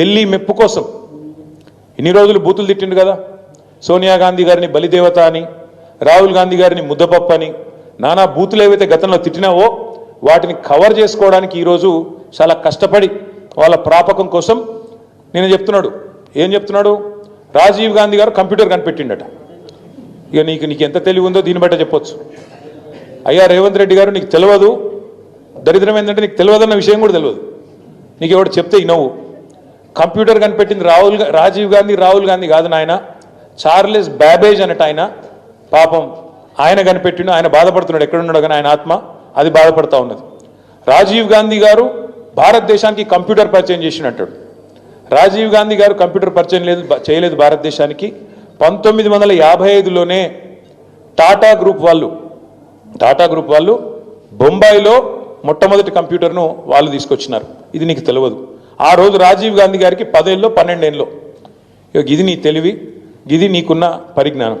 ఢిల్లీ మెప్పు కోసం ఇన్ని రోజులు బూతులు తిట్టిండు కదా, సోనియా గాంధీ గారిని బలిదేవత అని, రాహుల్ గాంధీ గారిని ముద్దపప్పు అని, నానా బూతులు ఏవైతే గతంలో తిట్టినావో వాటిని కవర్ చేసుకోవడానికి ఈరోజు చాలా కష్టపడి వాళ్ళ ప్రాపకం కోసం నేను చెప్తున్నాడు. ఏం చెప్తున్నాడు? రాజీవ్ గాంధీ గారు కంప్యూటర్ కనిపెట్టిండట. ఇక నీకు ఎంత తెలివి ఉందో దీన్ని బట్టే చెప్పొచ్చు. అయ్యా రేవంత్ రెడ్డి గారు, నీకు తెలియదు, దరిద్రం ఏంటంటే నీకు తెలియదన్న విషయం కూడా తెలియదు. నీకు ఎవడు చెప్తే ఇనవు. కంప్యూటర్ కనిపెట్టింది రాజీవ్ గాంధీ, రాహుల్ గాంధీ కాదు నాయన, చార్లెస్ బ్యాబేజ్ అన్నట్టు ఆయన. పాపం ఆయన కనిపెట్టిండు, ఆయన బాధపడుతున్నాడు. ఎక్కడున్నాడు కానీ ఆయన ఆత్మ అది బాధపడతా ఉన్నది. రాజీవ్ గాంధీ గారు భారతదేశానికి కంప్యూటర్ పరిచయం చేసినట్టాడు. రాజీవ్ గాంధీ గారు కంప్యూటర్ పరిచయం చేయలేదు భారతదేశానికి. 1955లోనే టాటా గ్రూప్ వాళ్ళు బొంబాయిలో మొట్టమొదటి కంప్యూటర్ను వాళ్ళు తీసుకొచ్చినారు. ఇది నీకు తెలియదు. ఆ రోజు రాజీవ్ గాంధీ గారికి 10 ఏళ్ళో 12 ఏళ్ళలో. ఇది నీ తెలివి, ఇది నీకున్న పరిజ్ఞానం.